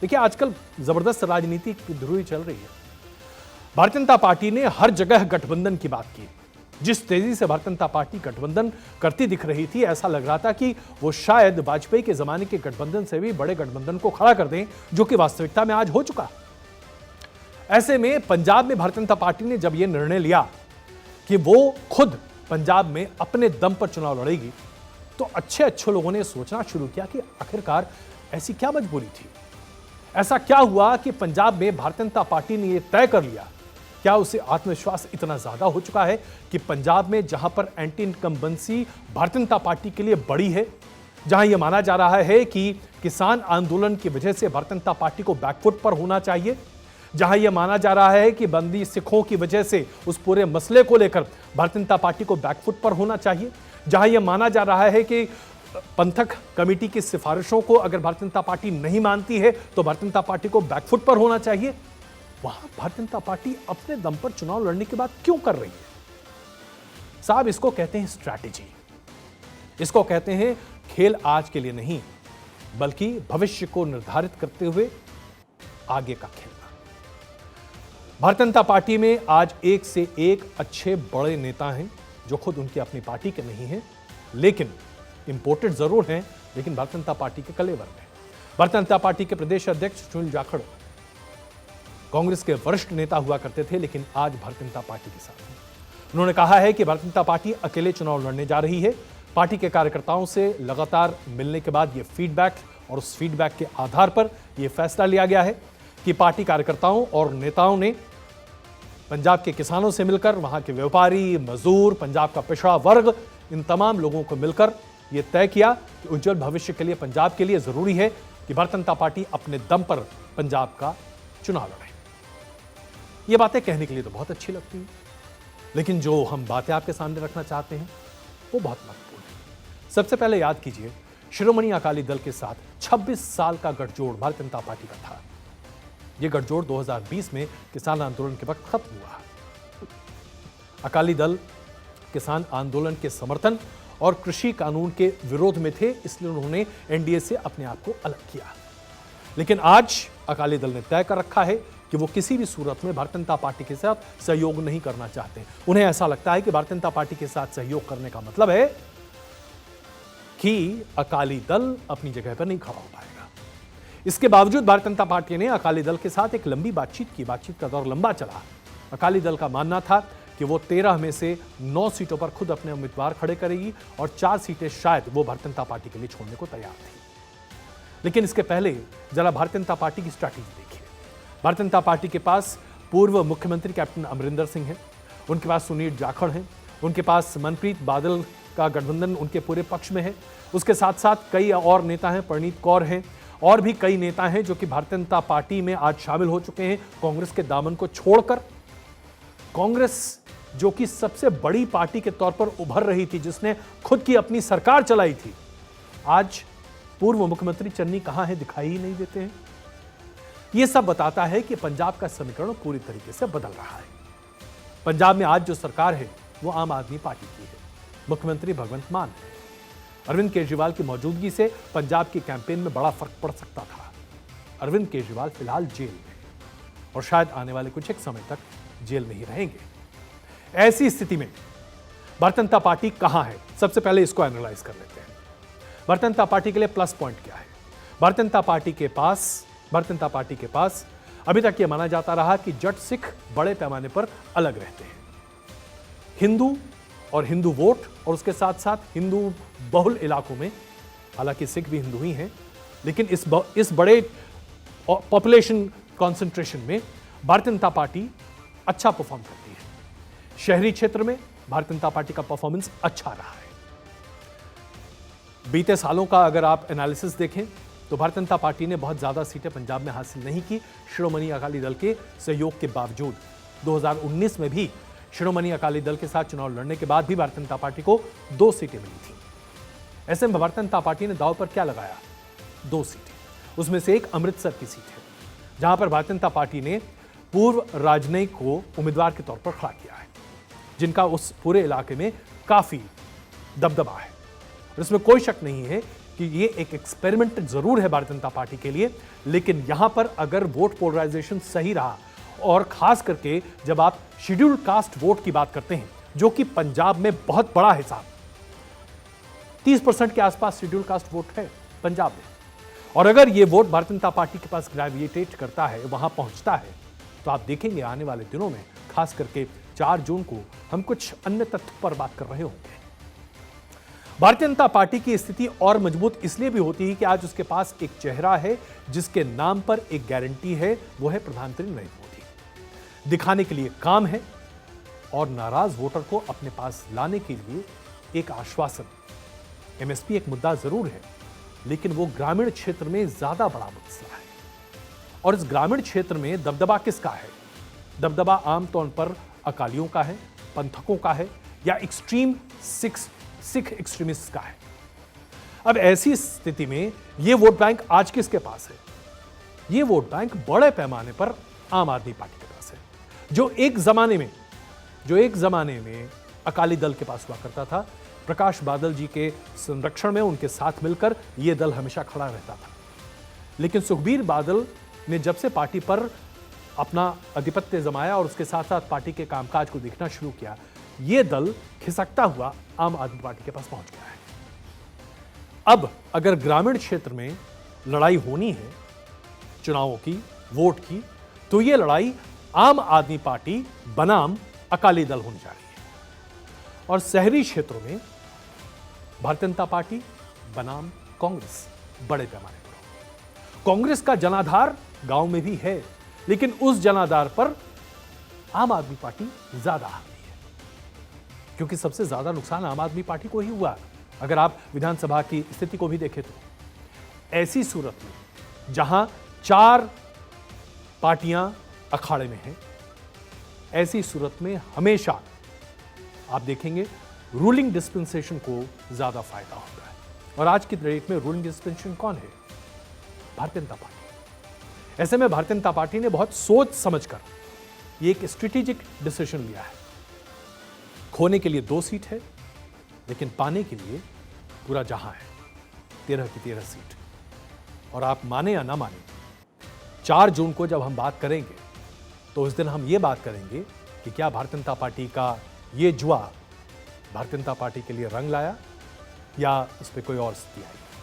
देखिए, आजकल जबरदस्त राजनीति की ध्रुवी चल रही है। भारतीय जनता पार्टी ने हर जगह गठबंधन की बात की। जिस तेजी से भारतीय जनता पार्टी गठबंधन करती दिख रही थी, ऐसा लग रहा था कि वो शायद वाजपेयी के जमाने के गठबंधन से भी बड़े गठबंधन को खड़ा कर दें, जो कि वास्तविकता में आज हो चुका। ऐसे में पंजाब में भारतीय जनता पार्टी ने जब यह निर्णय लिया कि वो खुद पंजाब में अपने दम पर चुनाव लड़ेगी, तो अच्छे लोगों ने सोचना शुरू किया कि आखिरकार ऐसी क्या मजबूरी थी, ऐसा क्या हुआ कि पंजाब में भारतीय जनता पार्टी ने यह तय कर लिया। क्या उसे आत्मविश्वास इतना ज्यादा हो चुका है कि पंजाब में जहां पर anti incumbency Bharatiya Janata party के लिए बड़ी है, जहां यह माना जा रहा है कि किसान आंदोलन की वजह से भारतीय जनता पार्टी को बैकफुट पर होना चाहिए, जहां यह माना जा रहा है कि बंदी सिखों की वजह से उस पूरे मसले को लेकर भारतीय जनता पार्टी को बैकफुट पर होना चाहिए, जहां यह माना जा रहा है कि पंथक कमेटी की सिफारिशों को अगर भारतीय जनता पार्टी नहीं मानती है तो भारतीय जनता पार्टी को बैकफुट पर होना चाहिए, वहां भारतीय जनता पार्टी अपने दम पर चुनाव लड़ने की बात क्यों कर रही है? साहब, इसको कहते हैं स्ट्रैटेजी, इसको कहते हैं खेल आज के लिए नहीं बल्कि भविष्य को निर्धारित करते हुए आगे का खेलना। भारतीय जनता पार्टी में आज एक से एक अच्छे बड़े नेता हैं जो खुद उनकी अपनी पार्टी के नहीं हैं, लेकिन इंपोर्टेड जरूर हैं, लेकिन भारतीय जनता पार्टी के कलेवर में। भारतीय जनता पार्टी के प्रदेश अध्यक्ष सुनील जाखड़ कांग्रेस के वरिष्ठ नेता हुआ करते थे, लेकिन आज भारतीय जनता पार्टी के साथ हैं। उन्होंने कहा है कि भारतीय जनता पार्टी अकेले चुनाव लड़ने जा रही है। पार्टी के कार्यकर्ताओं से लगातार मिलने के बाद यह फीडबैक और उस फीडबैक के आधार पर यह फैसला लिया गया है कि पार्टी कार्यकर्ताओं और नेताओं ने पंजाब के किसानों से मिलकर, वहां के व्यापारी, मजदूर, पंजाब का पिछड़ा वर्ग, इन तमाम लोगों को मिलकर यह तय किया कि उज्जवल भविष्य के लिए पंजाब के लिए जरूरी है कि भारतीय जनता पार्टी अपने दम पर पंजाब का चुनाव लड़े। ये बातें कहने के लिए तो बहुत अच्छी लगती हैं, लेकिन जो हम बातें आपके सामने रखना चाहते हैं वो बहुत महत्वपूर्ण है। सबसे पहले याद कीजिए, शिरोमणि अकाली दल के साथ 26 साल का गठजोड़ भारतीय जनता पार्टी का था। यह गठजोड़ 2020 में किसान आंदोलन के वक्त खत्म हुआ। अकाली दल किसान आंदोलन के समर्थन और कृषि कानून के विरोध में थे, इसलिए उन्होंने एनडीए से अपने आप को अलग किया। लेकिन आज अकाली दल ने तय कर रखा है कि वो किसी भी सूरत में भारतीय जनता पार्टी के साथ सहयोग नहीं करना चाहते। उन्हें ऐसा लगता है कि भारतीय जनता पार्टी के साथ सहयोग करने का मतलब है कि अकाली दल अपनी जगह पर नहीं खड़ा हो पाएगा। इसके बावजूद भारतीय जनता पार्टी ने अकाली दल के साथ एक लंबी बातचीत की। बातचीत का दौर लंबा चला। अकाली दल का मानना था कि वो 13 में से 9 सीटों पर खुद अपने उम्मीदवार खड़े करेगी और 4 सीटें शायद वो भारतीय जनता पार्टी के लिए छोड़ने को तैयार थी। लेकिन इसके पहले जरा भारतीय जनता पार्टी की स्ट्रैटेजी देखिए। भारतीय जनता पार्टी के पास पूर्व मुख्यमंत्री कैप्टन अमरिंदर सिंह हैं, उनके पास सुनील जाखड़ हैं, उनके पास मनप्रीत बादल का गठबंधन उनके पूरे पक्ष में है। उसके साथ साथ कई और नेता हैं, परनीत कौर हैं, और भी कई नेता हैं जो कि भारतीय जनता पार्टी में आज शामिल हो चुके हैं कांग्रेस के दामन को छोड़कर। कांग्रेस जो कि सबसे बड़ी पार्टी के तौर पर उभर रही थी, जिसने खुद की अपनी सरकार चलाई थी, आज पूर्व मुख्यमंत्री चन्नी कहां है, दिखाई ही नहीं देते हैं। यह सब बताता है कि पंजाब का समीकरण पूरी तरीके से बदल रहा है। पंजाब में आज जो सरकार है वो आम आदमी पार्टी की है। मुख्यमंत्री भगवंत मान है। अरविंद केजरीवाल की मौजूदगी से पंजाब की कैंपेन में बड़ा फर्क पड़ सकता था। अरविंद केजरीवाल फिलहाल जेल में और शायद आने वाले कुछ एक समय तक जेल में ही रहेंगे। ऐसी स्थिति में भारतीय जनता पार्टी कहां है, सबसे पहले इसको एनालाइज कर लेते हैं। भारतीय जनता पार्टी के लिए प्लस पॉइंट क्या है? भारतीय जनता पार्टी के पास अभी तक यह माना जाता रहा कि जट सिख बड़े पैमाने पर अलग रहते हैं। हिंदू और हिंदू वोट और उसके साथ साथ हिंदू बहुल इलाकों में, हालांकि सिख भी हिंदू ही हैं, लेकिन इस बड़े पॉपुलेशन कॉन्सेंट्रेशन में भारतीय जनता पार्टी अच्छा परफॉर्म करती है। शहरी क्षेत्र में भारतीय जनता पार्टी का परफॉर्मेंस अच्छा रहा है। बीते सालों का अगर आप एनालिसिस देखें तो भारतीय जनता पार्टी ने बहुत ज्यादा सीटें पंजाब में हासिल नहीं की, शिरोमणि अकाली दल के सहयोग के बावजूद। 2019 में भी शिरोमणि अकाली दल के साथ चुनाव लड़ने के बाद भी भारतीय जनता पार्टी को 2 सीटें मिली थी। ऐसे में भारतीय जनता पार्टी ने दांव पर क्या लगाया? 2 सीटें, उसमें से एक अमृतसर की सीट है, जहां पर भारतीय जनता पार्टी ने पूर्व राजनयिक को उम्मीदवार के तौर पर खड़ा किया है, जिनका उस पूरे इलाके में काफी दबदबा है। इसमें कोई शक नहीं है कि ये एक एक्सपेरिमेंट जरूर है भारतीय जनता पार्टी के लिए, लेकिन यहां पर अगर वोट पोलराइजेशन सही रहा, और खास करके जब आप शेड्यूल्ड कास्ट वोट की बात करते हैं, जो कि पंजाब में बहुत बड़ा हिसाब, 30% के आसपास शेड्यूल्ड कास्ट वोट है पंजाब में, और अगर ये वोट भारतीय जनता पार्टी के पास ग्रेविटेट करता है, वहां पहुंचता है, तो आप देखेंगे आने वाले दिनों में, खास करके 4 जून को, हम कुछ अन्य तथ्यों पर बात कर रहे होंगे। भारतीय जनता पार्टी की स्थिति और मजबूत इसलिए भी होती है कि आज उसके पास एक चेहरा है जिसके नाम पर एक गारंटी है, वो है प्रधानमंत्री नरेंद्र मोदी। दिखाने के लिए काम है और नाराज वोटर को अपने पास लाने के लिए एक आश्वासन। एमएसपी एक मुद्दा जरूर है, लेकिन वो ग्रामीण क्षेत्र में ज्यादा बड़ा मसला है, और इस ग्रामीण क्षेत्र में दबदबा किसका है? दबदबा आमतौर पर अकालियों का है, पंथकों का है, या एक्सट्रीम सिख एक्सट्रीमिस्ट का है। अब ऐसी स्थिति में यह वोट बैंक आज किसके पास है? यह वोट बैंक बड़े पैमाने पर आम आदमी पार्टी के पास है, जो एक जमाने में अकाली दल के पास हुआ करता था। प्रकाश बादल जी के संरक्षण में, उनके साथ मिलकर यह दल हमेशा खड़ा रहता था। लेकिन सुखबीर बादल ने जब से पार्टी पर अपना आधिपत्य जमाया और उसके साथ साथ पार्टी के कामकाज को देखना शुरू किया, यह दल खिसकता हुआ आम आदमी पार्टी के पास पहुंच गया है। अब अगर ग्रामीण क्षेत्र में लड़ाई होनी है चुनावों की, वोट की, तो यह लड़ाई आम आदमी पार्टी बनाम अकाली दल होने जा रही है, और शहरी क्षेत्रों में भारतीय जनता पार्टी बनाम कांग्रेस बड़े पैमाने पर होगी। कांग्रेस का जनाधार गांव में भी है, लेकिन उस जनाधार पर आम आदमी पार्टी ज्यादा हावी है, क्योंकि सबसे ज्यादा नुकसान आम आदमी पार्टी को ही हुआ। अगर आप विधानसभा की स्थिति को भी देखें तो ऐसी सूरत में जहां 4 पार्टियां अखाड़े में हैं, ऐसी सूरत में हमेशा आप देखेंगे रूलिंग डिस्पेंसेशन को ज्यादा फायदा होता है। और आज की डेट में रूलिंग डिस्पेंसेशन कौन है? भारतीय जनता पार्टी। ऐसे में भारतीय जनता पार्टी ने बहुत सोच समझकर ये एक स्ट्रेटेजिक डिसीजन लिया है। खोने के लिए 2 सीट है, लेकिन पाने के लिए पूरा जहां है, 13 की 13 सीट। और आप माने या ना माने, 4 जून को जब हम बात करेंगे, तो उस दिन हम ये बात करेंगे कि क्या भारतीय जनता पार्टी का ये जुआ भारतीय जनता पार्टी के लिए रंग लाया, या उस पर कोई और स्थिति आई।